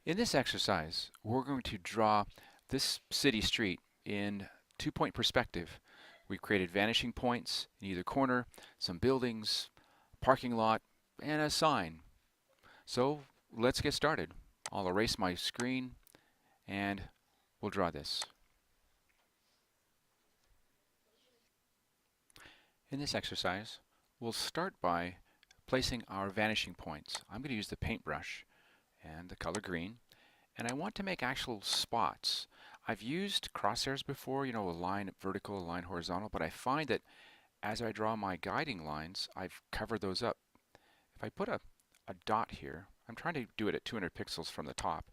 In this exercise, we're going to draw this city street in two-point perspective. We've created vanishing points in either corner, some buildings, parking lot, and a sign. So let's get started. I'll erase my screen and we'll draw this. In this exercise, we'll start by placing our vanishing points. I'm going to use the paintbrush and the color green, and I want to make actual spots. I've used crosshairs before, a line vertical, a line horizontal, but I find that as I draw my guiding lines, I've covered those up. If I put a dot here, I'm trying to do it at 200 pixels from the top.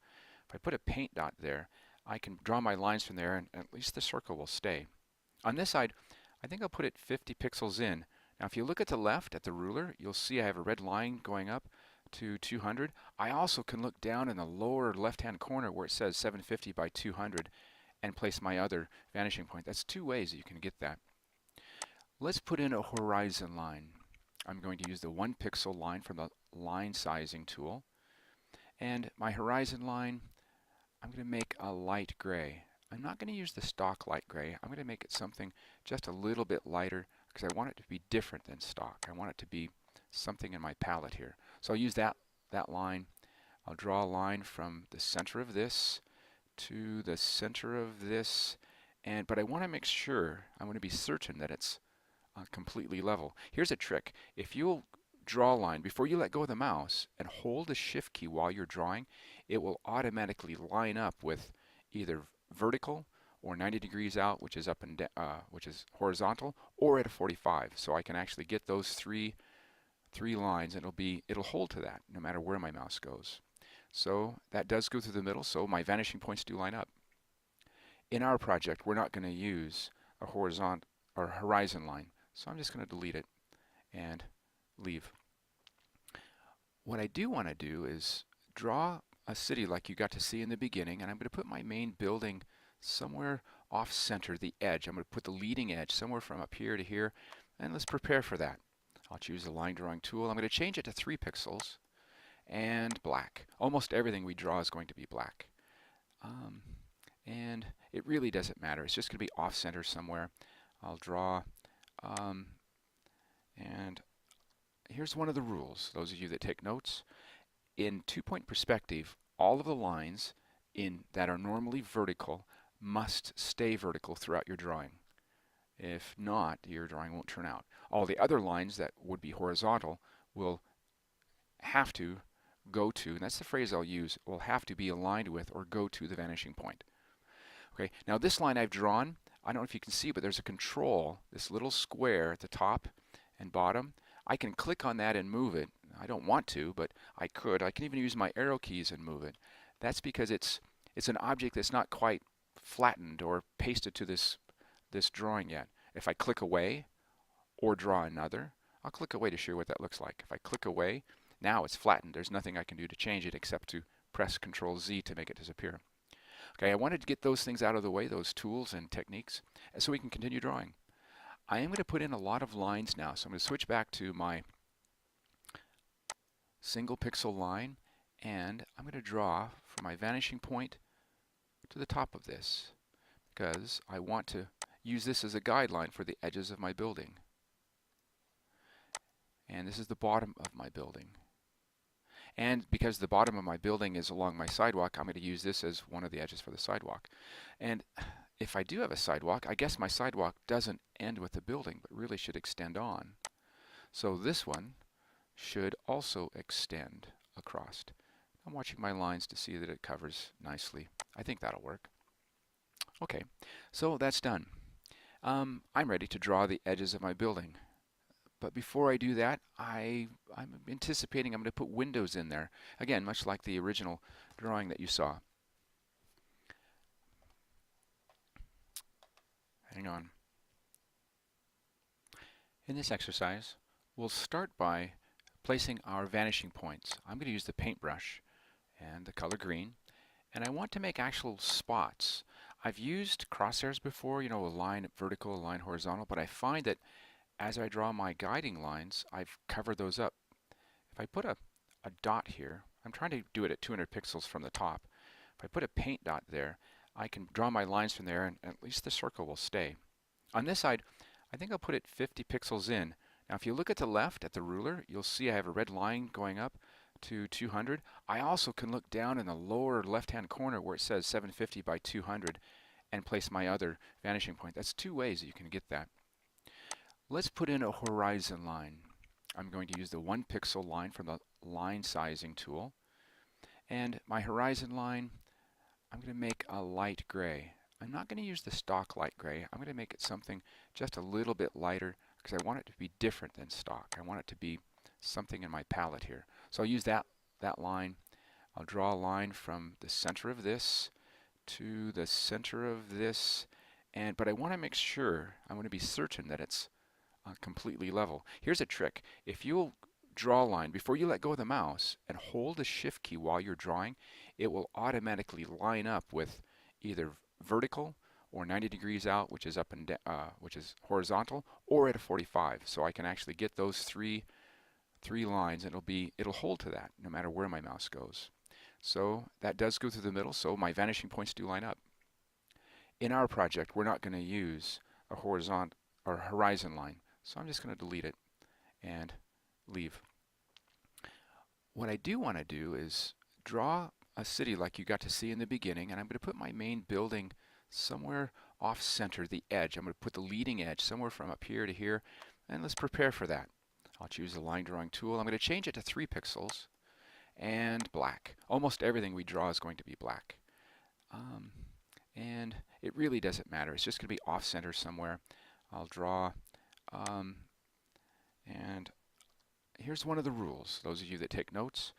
If I put a paint dot there, I can draw my lines from there and at least the circle will stay. On this side, I think I'll put it 50 pixels in. Now if you look at the left at the ruler, you'll see I have a red line going up to 200. I also can look down in the lower left-hand corner where it says 750 by 200 and place my other vanishing point. That's two ways that you can get that. Let's put in a horizon line. I'm going to use the 1 pixel line from the line sizing tool. And my horizon line, I'm going to make a light gray. I'm not going to use the stock light gray. I'm going to make it something just a little bit lighter because I want it to be different than stock. I want it to be something in my palette here. So I'll use that line. I'll draw a line from the center of this to the center of this, but I want to make sure, I want to be certain that it's completely level. Here's a trick. If you'll draw a line before you let go of the mouse and hold the shift key while you're drawing, it will automatically line up with either vertical or 90 degrees out, which is up and which is horizontal, or at a 45. So I can actually get those three lines, and it'll hold to that no matter where my mouse goes. So that does go through the middle, so my vanishing points do line up. In our project, we're not going to use a horizontal or horizon line, so I'm just going to delete it and leave. What I do want to do is draw a city like you got to see in the beginning, and I'm going to put my main building somewhere off center, the edge. I'm going to put the leading edge somewhere from up here to here, and let's prepare for that. I'll choose the line drawing tool. I'm going to change it to 3 pixels and black. Almost everything we draw is going to be black. And it really doesn't matter. It's just going to be off center somewhere. I'll draw, and here's one of the rules. Those of you that take notes, in two-point perspective, all of the lines that are normally vertical must stay vertical throughout your drawing. If not, your drawing won't turn out. All the other lines that would be horizontal will have to go to, and that's the phrase I'll use, will have to be aligned with or go to the vanishing point. Okay, now this line I've drawn, I don't know if you can see, but there's a control, this little square at the top and bottom. I can click on that and move it. I don't want to, but I could. I can even use my arrow keys and move it. That's because it's an object that's not quite flattened or pasted to this drawing yet. If I click away or draw another, I'll click away to show you what that looks like. If I click away, now it's flattened. There's nothing I can do to change it except to press Control Z to make it disappear. Okay, I wanted to get those things out of the way, those tools and techniques, so we can continue drawing. I am going to put in a lot of lines now, so I'm going to switch back to my single pixel line, and I'm going to draw from my vanishing point to the top of this because I want to use this as a guideline for the edges of my building. And this is the bottom of my building. And because the bottom of my building is along my sidewalk, I'm going to use this as one of the edges for the sidewalk. And if I do have a sidewalk, I guess my sidewalk doesn't end with the building, but really should extend on. So this one should also extend across. I'm watching my lines to see that it covers nicely. I think that'll work. Okay, so that's done. I'm ready to draw the edges of my building. But before I do that, I'm anticipating I'm going to put windows in there. Again, much like the original drawing that you saw. Hang on. In this exercise, we'll start by placing our vanishing points. I'm going to use the paintbrush and the color green, and I want to make actual spots. I've used crosshairs before, a line vertical, a line horizontal, but I find that as I draw my guiding lines, I've covered those up. If I put a dot here, I'm trying to do it at 200 pixels from the top. If I put a paint dot there, I can draw my lines from there, and at least the circle will stay. On this side, I think I'll put it 50 pixels in. Now if you look at the left at the ruler, you'll see I have a red line going up to 200. I also can look down in the lower left-hand corner where it says 750 by 200 and place my other vanishing point. That's two ways that you can get that. Let's put in a horizon line. I'm going to use the 1 pixel line from the line sizing tool. And my horizon line, I'm going to make a light gray. I'm not going to use the stock light gray. I'm going to make it something just a little bit lighter because I want it to be different than stock. I want it to be something in my palette here. So I'll use that line. I'll draw a line from the center of this to the center of this, but I want to make sure, I want to be certain that it's completely level. Here's a trick. If you'll draw a line before you let go of the mouse and hold the shift key while you're drawing, it will automatically line up with either vertical or 90 degrees out, which is up and which is horizontal, or at a 45. So I can actually get those three lines, and it'll hold to that no matter where my mouse goes. So that does go through the middle, so my vanishing points do line up. In our project, we're not going to use a horizontal or horizon line, so I'm just going to delete it and leave. What I do want to do is draw a city like you got to see in the beginning, and I'm going to put my main building somewhere off center, the edge. I'm going to put the leading edge somewhere from up here to here, and let's prepare for that. I'll choose the line drawing tool. I'm going to change it to 3 pixels and black. Almost everything we draw is going to be black. And it really doesn't matter. It's just going to be off center somewhere. I'll draw, and here's one of the rules. Those of you that take notes,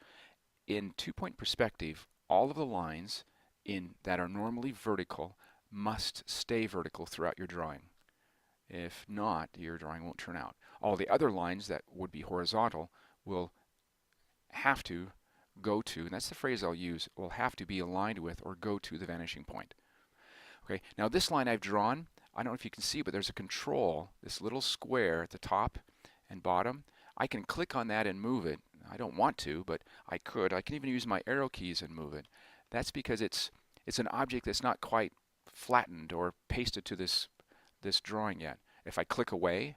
in 2-point perspective, all of the lines that are normally vertical must stay vertical throughout your drawing. If not, your drawing won't turn out. All the other lines that would be horizontal will have to go to, and that's the phrase I'll use, will have to be aligned with or go to the vanishing point. Okay, now this line I've drawn, I don't know if you can see, but there's a control, this little square at the top and bottom. I can click on that and move it. I don't want to, but I could. I can even use my arrow keys and move it. That's because it's an object that's not quite flattened or pasted to this drawing yet. If I click away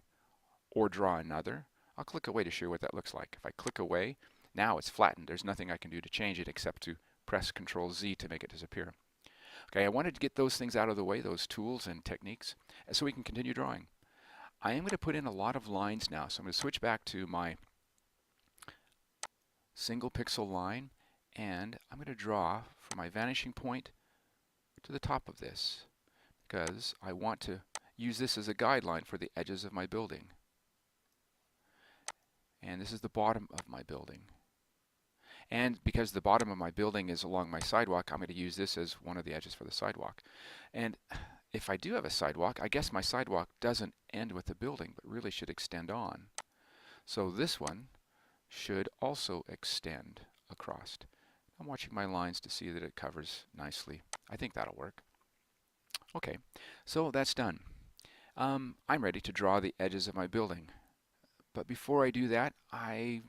or draw another, I'll click away to show you what that looks like. If I click away, now it's flattened. There's nothing I can do to change it except to press Control Z to make it disappear. Okay, I wanted to get those things out of the way, those tools and techniques, so we can continue drawing. I am going to put in a lot of lines now, so I'm going to switch back to my single pixel line, and I'm going to draw from my vanishing point to the top of this, because I want to use this as a guideline for the edges of my building. And this is the bottom of my building. And because the bottom of my building is along my sidewalk, I'm going to use this as one of the edges for the sidewalk. And if I do have a sidewalk, I guess my sidewalk doesn't end with the building, but really should extend on. So this one should also extend across. I'm watching my lines to see that it covers nicely. I think that'll work. Okay, so that's done. I'm ready to draw the edges of my building. But before I do that, I'm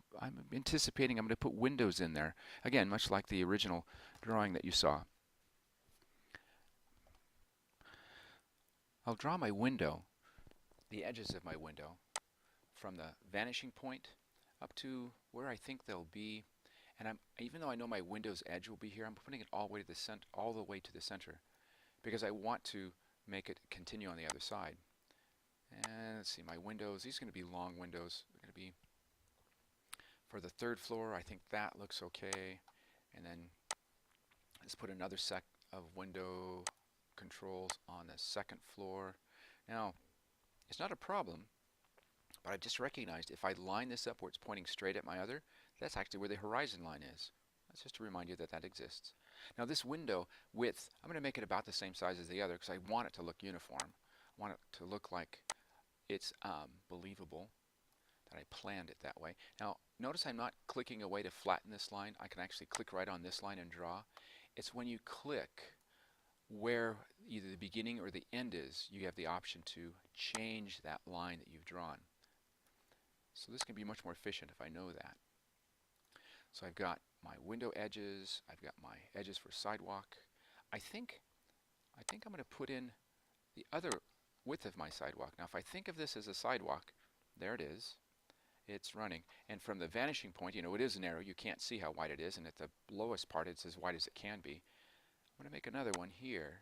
anticipating I'm going to put windows in there. Again, much like the original drawing that you saw. I'll draw my window, the edges of my window, from the vanishing point up to where I think they'll be. And even though I know my window's edge will be here, I'm putting it all the way to the center, because I want to make it continue on the other side. And let's see, my windows, these are going to be long windows. They're going to be for the 3rd floor. I think that looks okay. And then let's put another set of window controls on the 2nd floor. Now, it's not a problem, but I just recognized if I line this up where it's pointing straight at my other, that's actually where the horizon line is. That's just to remind you that that exists. Now this window width, I'm going to make it about the same size as the other because I want it to look uniform. I want it to look like it's believable that I planned it that way. Now notice I'm not clicking away to flatten this line. I can actually click right on this line and draw. It's when you click where either the beginning or the end is, you have the option to change that line that you've drawn. So this can be much more efficient if I know that. So I've got my window edges. I've got my edges for sidewalk. I think I'm going to put in the other width of my sidewalk. Now if I think of this as a sidewalk, there it is. It's running. And from the vanishing point, you know, it is narrow. You can't see how wide it is. And at the lowest part, it's as wide as it can be. I'm going to make another one here.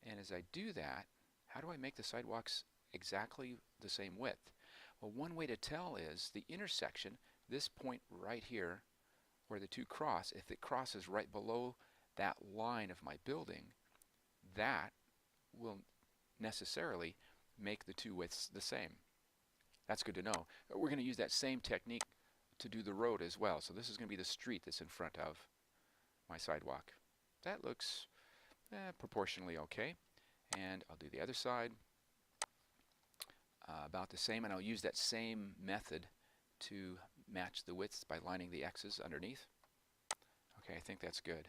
And as I do that, how do I make the sidewalks exactly the same width? Well, one way to tell is the intersection, this point right here, where the two cross, if it crosses right below that line of my building, that will necessarily make the two widths the same. That's good to know. We're going to use that same technique to do the road as well. So this is going to be the street that's in front of my sidewalk. That looks proportionally okay. And I'll do the other side about the same, and I'll use that same method to match the widths by lining the X's underneath. Okay, I think that's good.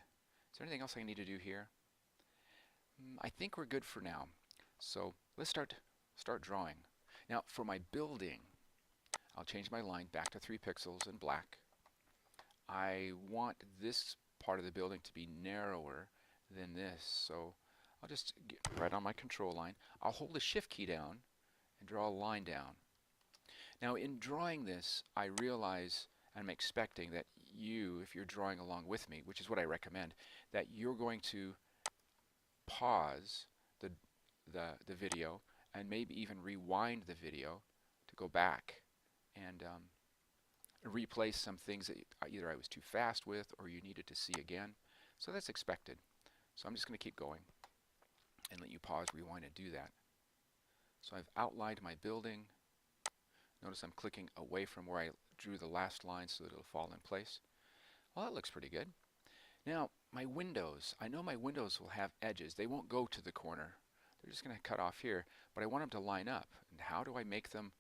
Is there anything else I need to do here? I think we're good for now. So let's start drawing. Now for my building, I'll change my line back to 3 pixels in black. I want this part of the building to be narrower than this, so I'll just get right on my control line. I'll hold the shift key down and draw a line down. Now in drawing this, I realize, I'm expecting that you, if you're drawing along with me, which is what I recommend, that you're going to pause the video and maybe even rewind the video to go back and replace some things that either I was too fast with or you needed to see again. So that's expected. So I'm just going to keep going and let you pause, rewind, and do that. So I've outlined my building. Notice I'm clicking away from where I drew the last line so that it'll fall in place. Well, that looks pretty good. Now, my windows. I know my windows will have edges. They won't go to the corner. They're just going to cut off here, but I want them to line up. And how do I make them,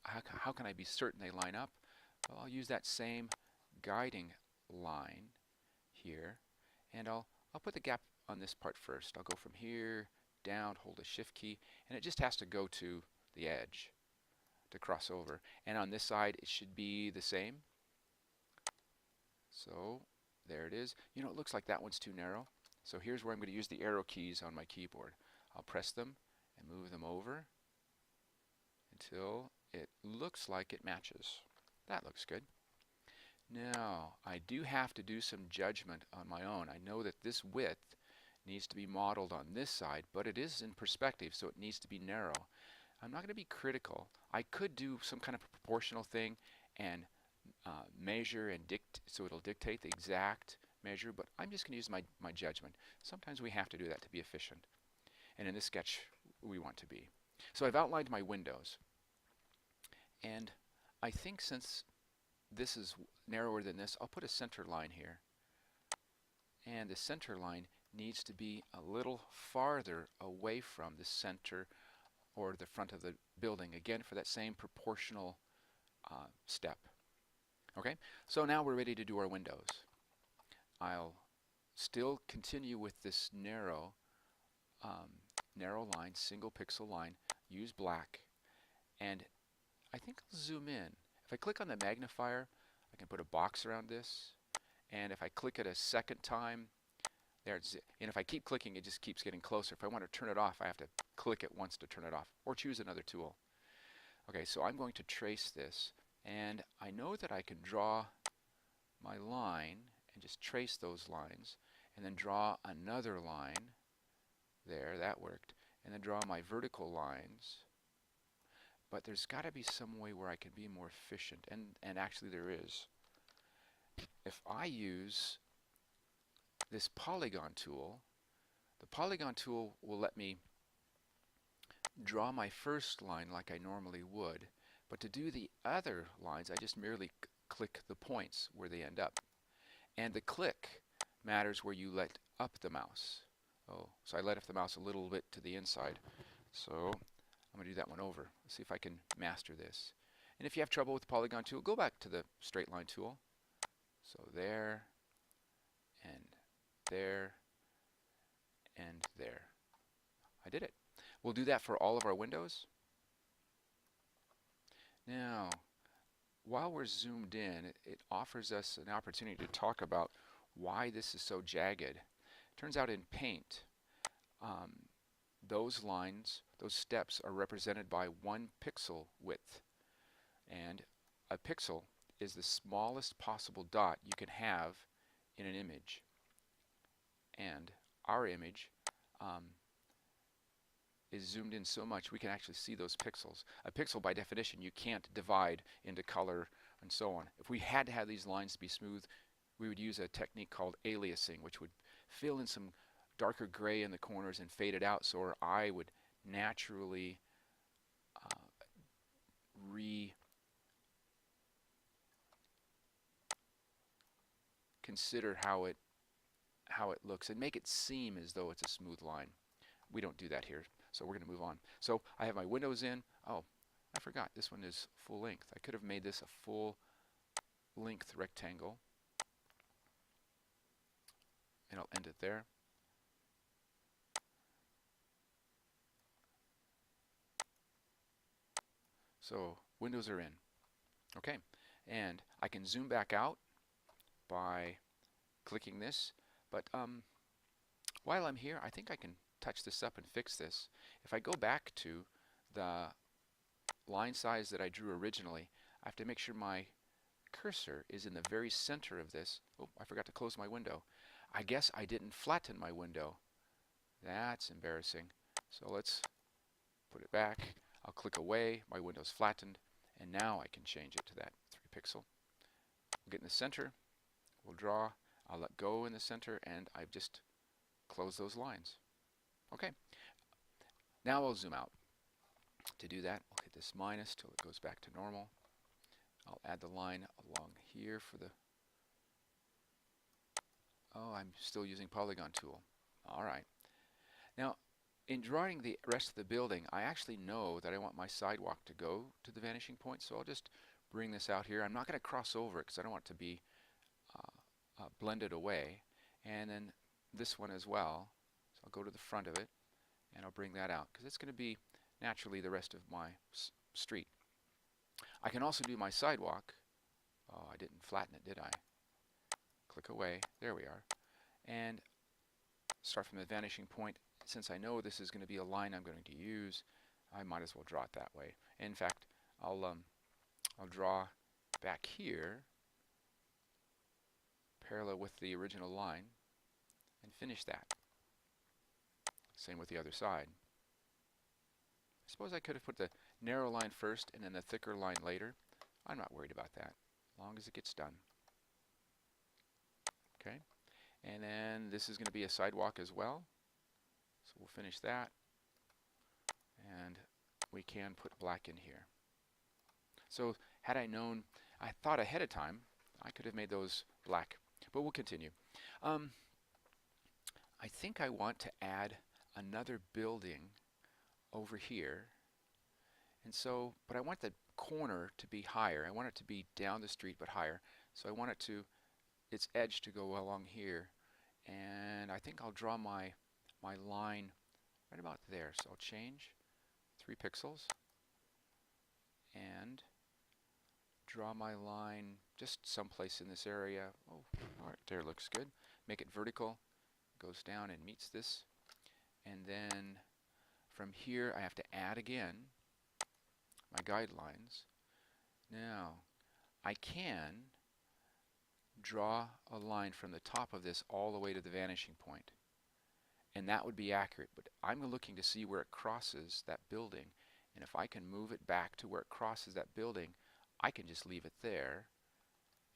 how can I be certain they line up? Well, I'll use that same guiding line here, and I'll put the gap on this part first. I'll go from here down, hold the shift key, and it just has to go to the edge to cross over. And on this side, it should be the same. So there it is. You know, it looks like that one's too narrow. So here's where I'm going to use the arrow keys on my keyboard. I'll press them and move them over until it looks like it matches. That looks good. Now, I do have to do some judgment on my own. I know that this width needs to be modeled on this side, but it is in perspective, so it needs to be narrow. I'm not going to be critical. I could do some kind of proportional thing and measure and so it'll dictate the exact measure, but I'm just going to use my judgment. Sometimes we have to do that to be efficient. And in this sketch, we want to be. So I've outlined my windows. And I think since this is narrower than this, I'll put a center line here. And the center line needs to be a little farther away from the center or the front of the building, again for that same proportional step. Okay, so now we're ready to do our windows. I'll still continue with this narrow line, single pixel line, use black, and I think I'll zoom in. If I click on the magnifier, I can put a box around this, and if I click it a second time, there it's, and if I keep clicking, it just keeps getting closer. If I want to turn it off, I have to click it once to turn it off, or choose another tool. Okay, so I'm going to trace this, and I know that I can draw my line and just trace those lines, and then draw another line. There, that worked. And then draw my vertical lines. But there's got to be some way where I can be more efficient, and actually there is. If I use this Polygon Tool, the Polygon Tool will let me draw my first line like I normally would, but to do the other lines, I just merely click the points where they end up. And the click matters where you let up the mouse. Oh, so I let up the mouse a little bit to the inside. So I'm going to do that one over. Let's see if I can master this. And if you have trouble with the Polygon Tool, go back to the straight line tool. So there, and there, and there. I did it. We'll do that for all of our windows. Now, while we're zoomed in, it offers us an opportunity to talk about why this is so jagged. Turns out in paint, um, those lines, those steps are represented by 1 pixel width. And a pixel is the smallest possible dot you can have in an image. And our image is zoomed in so much we can actually see those pixels. A pixel, by definition, you can't divide into color and so on. If we had to have these lines to be smooth, we would use a technique called aliasing, which would fill in some darker gray in the corners and fade it out so our eye would naturally reconsider how it looks and make it seem as though it's a smooth line. We don't do that here, so we're going to move on. So I have my windows in. Oh, I forgot, this one is full length. I could have made this a full length rectangle, and I'll end it there. So windows are in. Okay, and I can zoom back out by clicking this, but while I'm here, I think I can touch this up and fix this. If I go back to the line size that I drew originally, I have to make sure my cursor is in the very center of this. Oh, I forgot to close my window. I guess I didn't flatten my window. That's embarrassing. So let's put it back. I'll click away. My window's flattened. And now I can change it to that 3 pixel. We'll get in the center. We'll draw. I'll let go in the center, and I've just closed those lines. Okay. Now I'll zoom out. To do that, I'll hit this minus till it goes back to normal. I'll add the line along here for the... Oh, I'm still using Polygon Tool. All right. Now, in drawing the rest of the building, I actually know that I want my sidewalk to go to the vanishing point, so I'll just bring this out here. I'm not going to cross over it because I don't want it to be blended away. And then this one as well. So I'll go to the front of it, and I'll bring that out because it's going to be naturally the rest of my street. I can also do my sidewalk. Oh, I didn't flatten it, did I? Click away. There we are. And start from the vanishing point. Since I know this is going to be a line I'm going to use, I might as well draw it that way. In fact, I'll draw back here parallel with the original line and finish that. Same with the other side. I suppose I could have put the narrow line first and then the thicker line later. I'm not worried about that, as long as it gets done. Okay, and then this is going to be a sidewalk as well. So we'll finish that, and we can put black in here. So had I known, I thought ahead of time, I could have made those black, but we'll continue. I think I want to add another building over here, and so, but I want the corner to be higher. I want it to be down the street but higher. So I want it to, its edge to go along here, and I think I'll draw my line right about there. So I'll change 3 pixels and draw my line just someplace in this area. Oh, all right, there looks good. Make it vertical, goes down and meets this, and then from here I have to add again my guidelines. Now I can draw a line from the top of this all the way to the vanishing point, and that would be accurate, but I'm looking to see where it crosses that building, and if I can move it back to where it crosses that building, I can just leave it there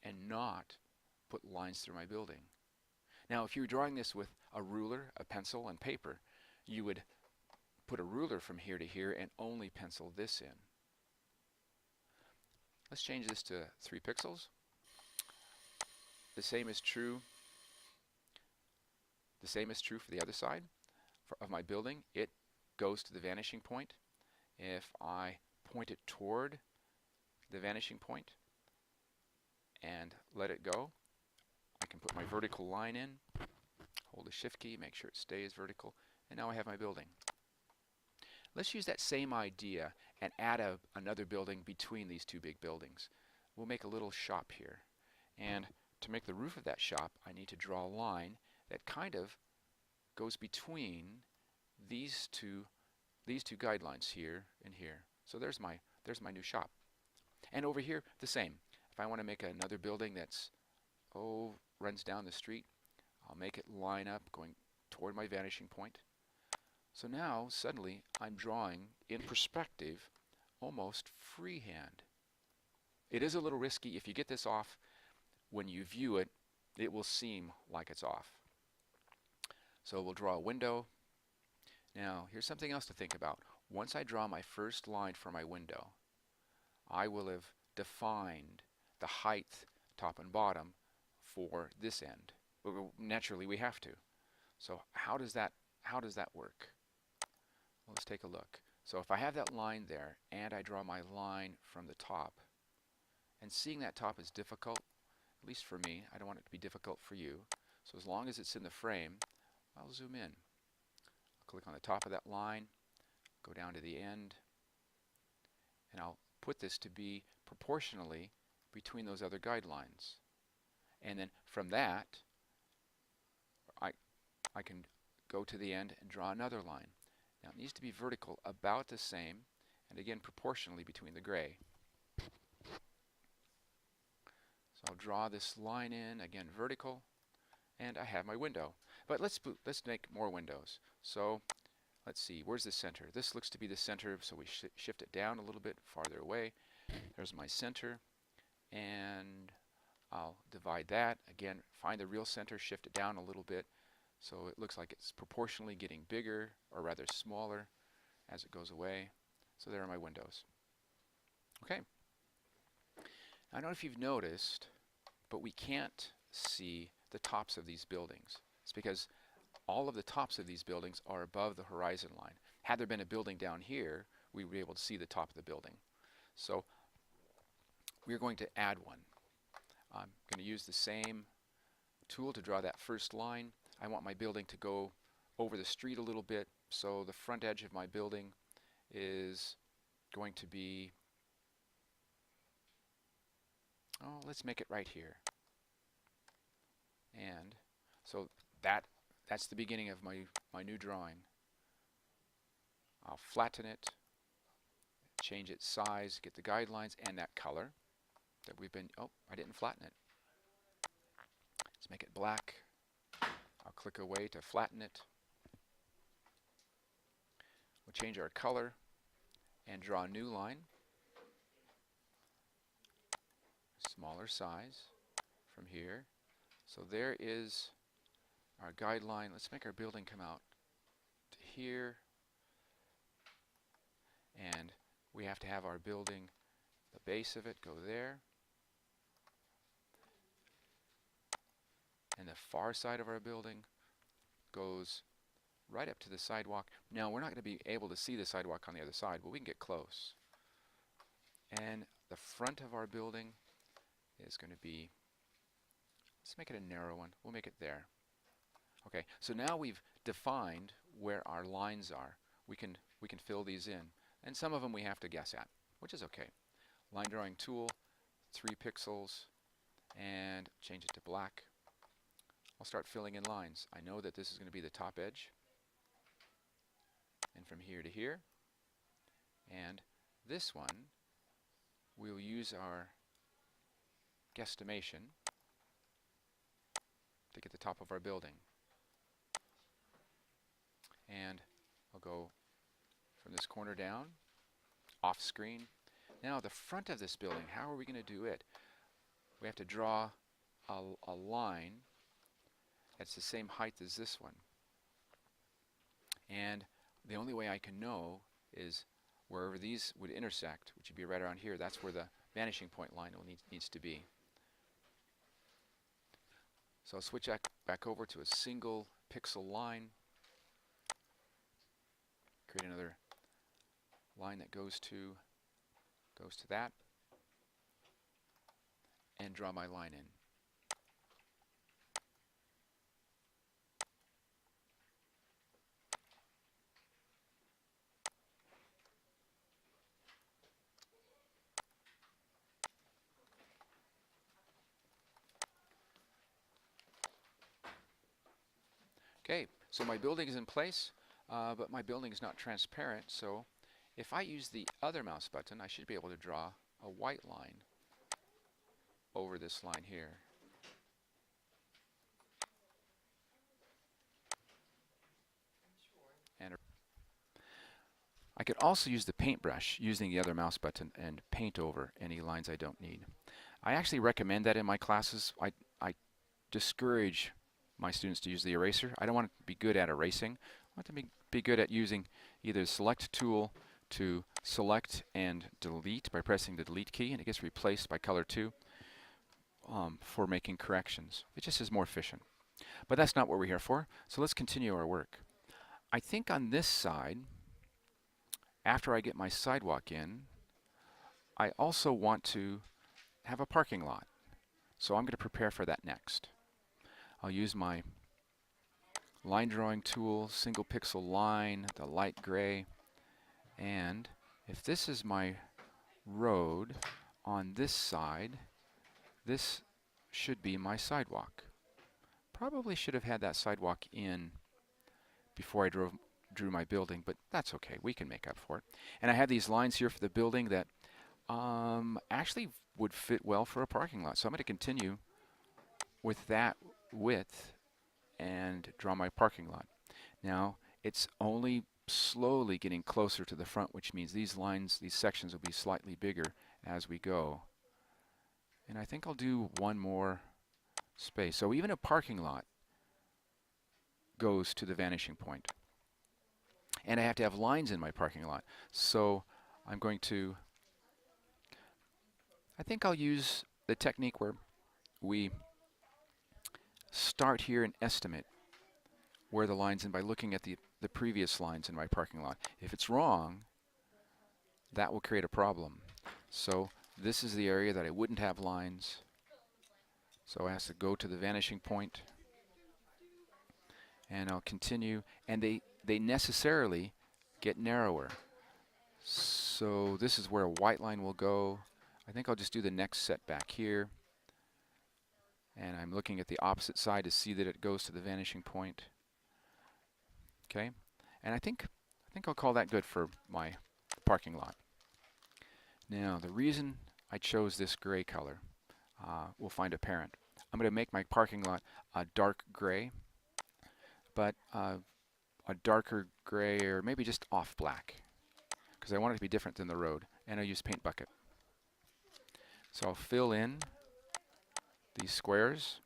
and not put lines through my building. Now if you were drawing this with a ruler, a pencil, and paper, you would put a ruler from here to here and only pencil this in. Let's change this to 3 pixels. The same is true for the other side of my building. It goes to the vanishing point. If I point it toward the vanishing point and let it go, I can put my vertical line in, hold the shift key, make sure it stays vertical, and now I have my building. Let's use that same idea and add another building between these two big buildings. we'll make a little shop here. And to make the roof of that shop, I need to draw a line that kind of goes between these two guidelines here and here. So there's my new shop. And over here, the same. If I want to make another building that's runs down the street, I'll make it line up going toward my vanishing point. So now suddenly I'm drawing in perspective almost freehand. It is a little risky. If you get this off when you view it, it will seem like it's off. So we'll draw a window. Now here's something else to think about. Once I draw my first line for my window, I will have defined the height, top and bottom, for this end. Naturally, we have to. So how does that work? Well, let's take a look. So if I have that line there and I draw my line from the top, and seeing that top is difficult, at least for me. I don't want it to be difficult for you. So as long as it's in the frame, I'll zoom in. I'll click on the top of that line, go down to the end, and I'll put this to be proportionally between those other guidelines. And then from that, I can go to the end and draw another line. Now it needs to be vertical, about the same, and again proportionally between the gray. So I'll draw this line in, again vertical, and I have my window. But let's make more windows. So let's see, where's the center? This looks to be the center, so we shift it down a little bit farther away. There's my center, and I'll divide that. Again, find the real center, shift it down a little bit, so it looks like it's proportionally getting bigger, or rather smaller, as it goes away. So there are my windows. Okay. I don't know if you've noticed, but we can't see the tops of these buildings. It's because all of the tops of these buildings are above the horizon line. Had there been a building down here, we would be able to see the top of the building. So we're going to add one. I'm going to use the same tool to draw that first line. I want my building to go over the street a little bit, so the front edge of my building is going to be, let's make it right here. And so that's the beginning of my new drawing. I'll flatten it, change its size, get the guidelines and that color that we've been, I didn't flatten it. Let's make it black. I'll click away to flatten it. We'll change our color and draw a new line. Smaller size from here. So there is our guideline. Let's make our building come out to here. And we have to have our building, the base of it, go there. And the far side of our building goes right up to the sidewalk. Now we're not going to be able to see the sidewalk on the other side, but we can get close. And the front of our building is going to be, let's make it a narrow one. We'll make it there. Okay, so now we've defined where our lines are. We can fill these in. And some of them we have to guess at, which is okay. Line drawing tool, 3 pixels, and change it to black. I'll start filling in lines. I know that this is going to be the top edge. And from here to here. And this one, we'll use our guesstimation to get the top of our building. And I'll go from this corner down, off screen. Now the front of this building, how are we going to do it? We have to draw a line that's the same height as this one. And the only way I can know is wherever these would intersect, which would be right around here, that's where the vanishing point line needs to be. So I'll switch back over to a single pixel line, create another line that goes to that, and draw my line in. Okay, so my building is in place, but my building is not transparent, so if I use the other mouse button, I should be able to draw a white line over this line here. And I could also use the paintbrush using the other mouse button and paint over any lines I don't need. I actually recommend that in my classes. I discourage my students to use the eraser. I don't want to be good at erasing. I want them to be good at using either the select tool to select and delete by pressing the delete key, and it gets replaced by color 2 for making corrections. It just is more efficient. But that's not what we're here for, so let's continue our work. I think on this side, after I get my sidewalk in, I also want to have a parking lot. So I'm going to prepare for that next. I'll use my line drawing tool, single pixel line, the light gray, and if this is my road on this side, this should be my sidewalk. Probably should have had that sidewalk in before I drew my building, but that's okay, we can make up for it. And I have these lines here for the building that actually would fit well for a parking lot, so I'm going to continue with that width and draw my parking lot. Now it's only slowly getting closer to the front, which means these lines, these sections will be slightly bigger as we go. And I think I'll do one more space. So even a parking lot goes to the vanishing point. And I have to have lines in my parking lot. So I'm going to, I think I'll use the technique where we start here and estimate where the lines in by looking at the previous lines in my parking lot. If it's wrong, that will create a problem. So this is the area that I wouldn't have lines. So I have to go to the vanishing point, and I'll continue, and they necessarily get narrower. So this is where a white line will go. I think I'll just do the next set back here, and I'm looking at the opposite side to see that it goes to the vanishing point. Okay, and I think I'll call that good for my parking lot. Now the reason I chose this gray color will find apparent. I'm going to make my parking lot a dark gray, but a darker gray or maybe just off black, because I want it to be different than the road, and I'll use paint bucket. So I'll fill in these squares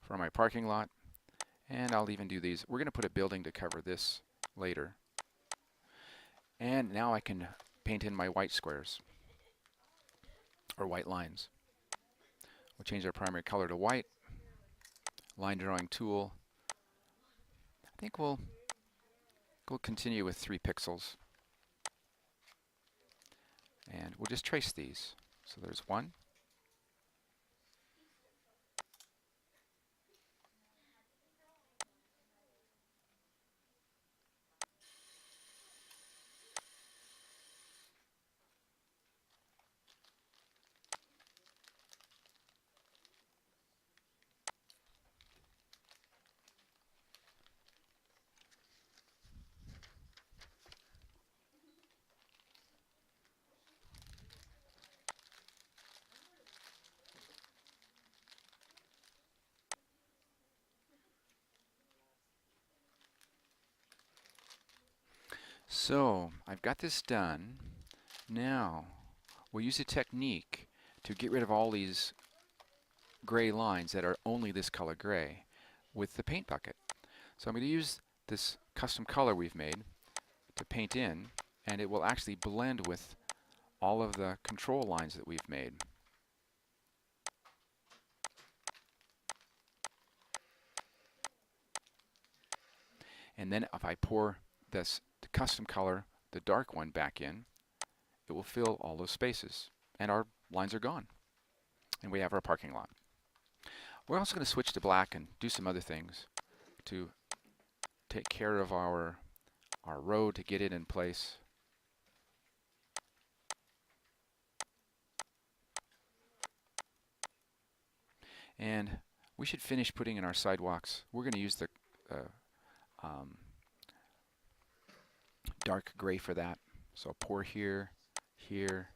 for my parking lot, and I'll even do these. We're going to put a building to cover this later. And now I can paint in my white squares, or white lines. We'll change our primary color to white. Line drawing tool. I think we'll continue with 3 pixels. And we'll just trace these. So there's 1. So I've got this done. Now we'll use a technique to get rid of all these gray lines that are only this color gray with the paint bucket. So I'm going to use this custom color we've made to paint in, and it will actually blend with all of the control lines that we've made. And then if I pour this custom color, the dark one, back in, it will fill all those spaces, and our lines are gone. And we have our parking lot. We're also going to switch to black and do some other things to take care of our road, to get it in place. And we we should finish putting in our sidewalks. We're going to use the um, dark gray for that. So I'll pour here, here.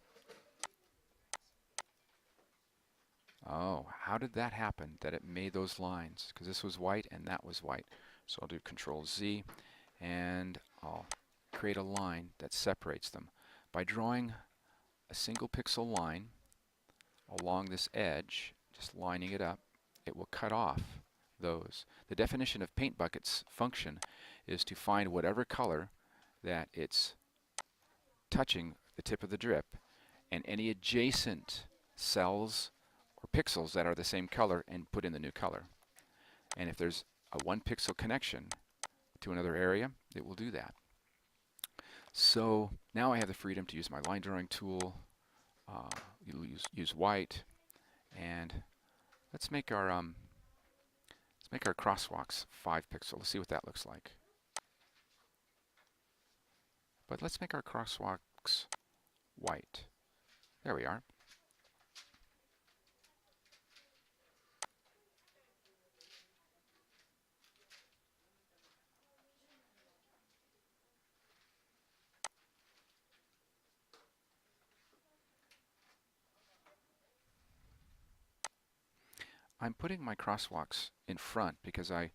Oh, how did that happen that it made those lines? Because this was white and that was white. So I'll do Control Z and I'll create a line that separates them. By drawing a single pixel line along this edge, just lining it up, it will cut off those. The definition of paint bucket's function is to find whatever color that it's touching the tip of the drip and any adjacent cells or pixels that are the same color and put in the new color. And if there's a 1 pixel connection to another area, it will do that. So now I have the freedom to use my line drawing tool, use white, and let's make our crosswalks 5 pixels. Let's see what that looks like. But let's make our crosswalks white. There we are. I'm putting my crosswalks in front because I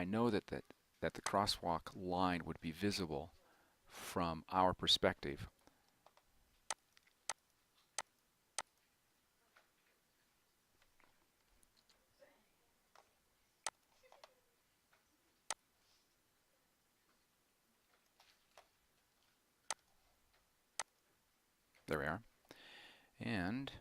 know that the crosswalk line would be visible from our perspective. There we are. And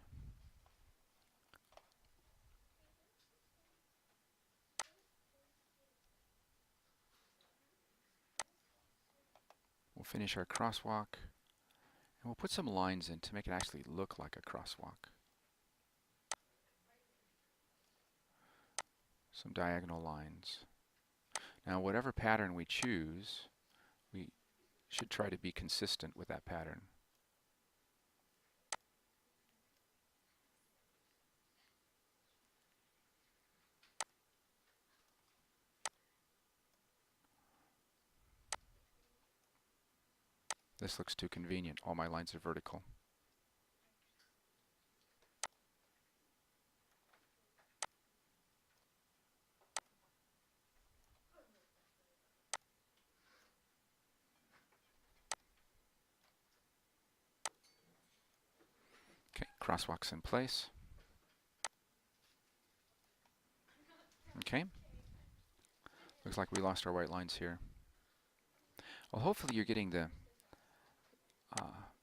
we'll finish our crosswalk, and we'll put some lines in to make it actually look like a crosswalk. Some diagonal lines. Now, whatever pattern we choose, we should try to be consistent with that pattern. This looks too convenient. All my lines are vertical. Okay, crosswalks in place. Okay. Looks like we lost our white lines here. Well, hopefully you're getting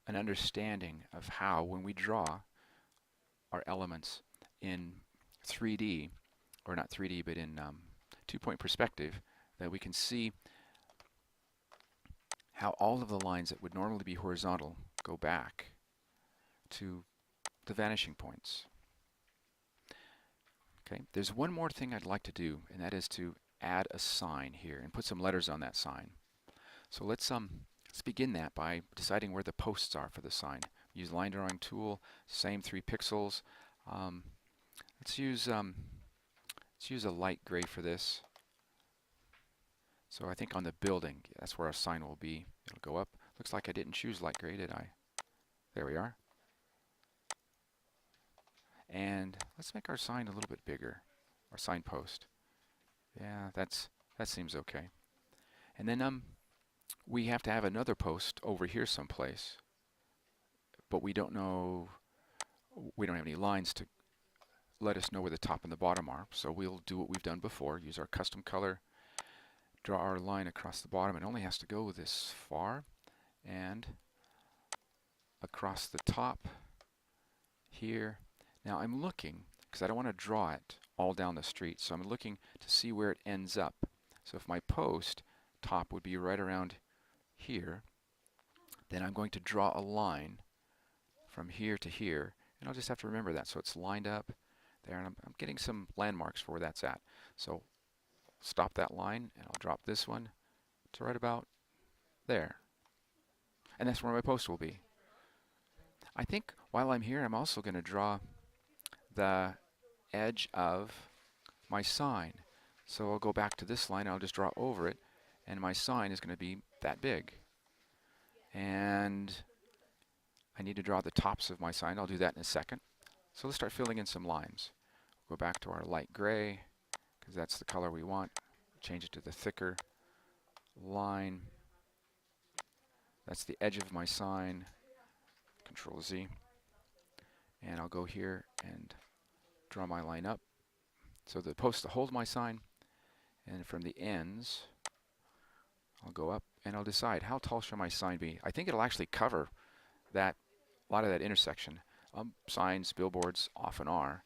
an understanding of how, when we draw our elements in 3D, or not 3D, but in 2-point perspective, that we can see how all of the lines that would normally be horizontal go back to the vanishing points. Okay, there's one more thing I'd like to do, and that is to add a sign here and put some letters on that sign. So let's begin that by deciding where the posts are for the sign. Use line drawing tool, same 3 pixels. Let's use a light gray for this. So I think on the building, that's where our sign will be. It'll go up. Looks like I didn't choose light gray, did I? There we are. And let's make our sign a little bit bigger, our sign post. Yeah, that seems okay. And then we have to have another post over here someplace, but we don't know, we don't have any lines to let us know where the top and the bottom are. So we'll do what we've done before, use our custom color, draw our line across the bottom. It only has to go this far, and across the top here. Now I'm looking, because I don't want to draw it all down the street, so I'm looking to see where it ends up. So if my post top would be right around here, then I'm going to draw a line from here to here, and I'll just have to remember that. So it's lined up there, and I'm getting some landmarks for where that's at. So stop that line, and I'll drop this one to right about there. And that's where my post will be. I think while I'm here, I'm also going to draw the edge of my sign. So I'll go back to this line, I'll just draw over it, and my sign is going to be that big. And I need to draw the tops of my sign. I'll do that in a second. So let's start filling in some lines. Go back to our light gray, because that's the color we want. Change it to the thicker line. That's the edge of my sign. Control Z. And I'll go here and draw my line up. So the post to hold my sign, and from the ends, I'll go up and I'll decide how tall shall my sign be. I think it'll actually cover that, a lot of that intersection. Signs, billboards often are.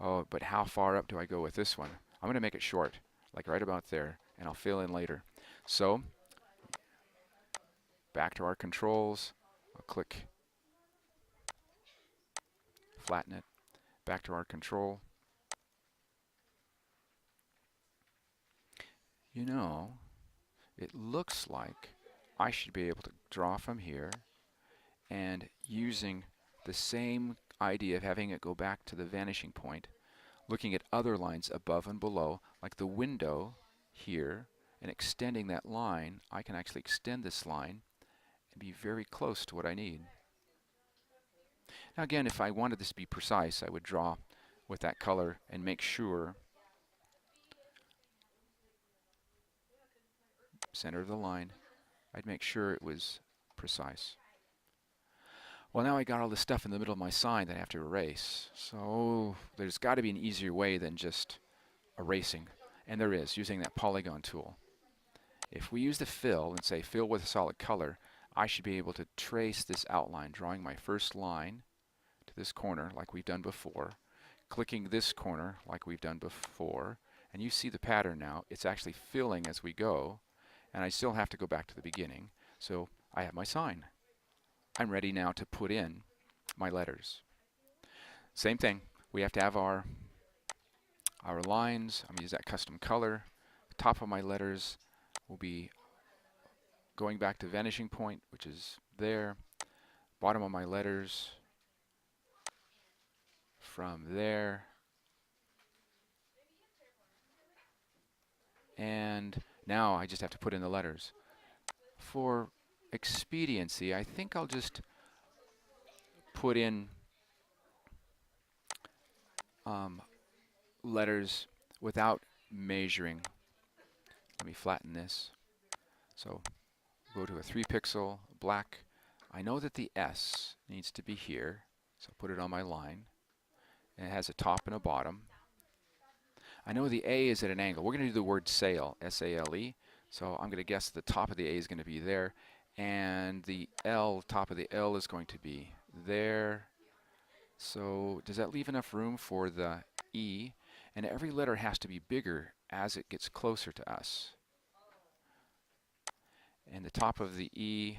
Oh, but how far up do I go with this one? I'm going to make it short, like right about there, and I'll fill in later. So, back to our controls. I'll click flatten it. Back to our control. You know, it looks like I should be able to draw from here, and using the same idea of having it go back to the vanishing point, looking at other lines above and below, like the window here, and extending that line, I can actually extend this line and be very close to what I need. Now again, if I wanted this to be precise, I would draw with that color and make sure center of the line, I'd make sure it was precise. Well, now I got all this stuff in the middle of my sign that I have to erase. So there's got to be an easier way than just erasing. And there is, using that Polygon Tool. If we use the fill and say fill with a solid color, I should be able to trace this outline, drawing my first line to this corner like we've done before, clicking this corner like we've done before, and you see the pattern now. It's actually filling as we go, and I still have to go back to the beginning. So I have my sign. I'm ready now to put in my letters. Same thing, we have to have our lines. I'm going to use that custom color. The top of my letters will be going back to vanishing point, which is there. Bottom of my letters from there. And now I just have to put in the letters. For expediency, I think I'll just put in letters without measuring. Let me flatten this. So go to a 3 pixel black. I know that the S needs to be here, so I'll put it on my line. And it has a top and a bottom. I know the A is at an angle. We're going to do the word sail, S-A-L-E. So I'm going to guess the top of the A is going to be there, and the L, top of the L is going to be there. So does that leave enough room for the E? And every letter has to be bigger as it gets closer to us. And the top of the E,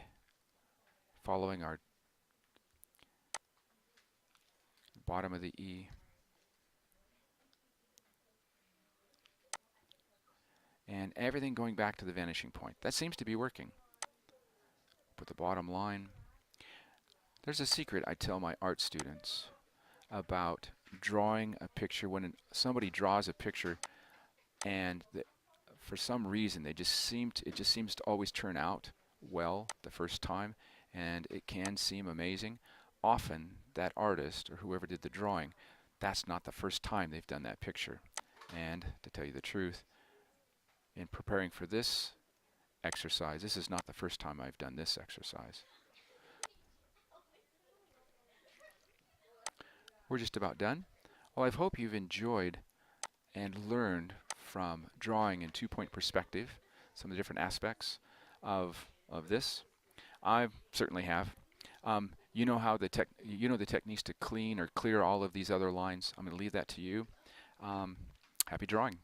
following our bottom of the E. And everything going back to the vanishing point. That seems to be working. Put the bottom line. There's a secret I tell my art students about drawing a picture. When somebody draws a picture and for some reason it just seems to always turn out well the first time, and it can seem amazing. Often that artist or whoever did the drawing, that's not the first time they've done that picture. And to tell you the truth, in preparing for this exercise, this is not the first time I've done this exercise. We're just about done. Well, I hope you've enjoyed and learned from drawing in two-point perspective some of the different aspects of this. I certainly have. You know how the techniques to clean or clear all of these other lines. I'm going to leave that to you. Happy drawing.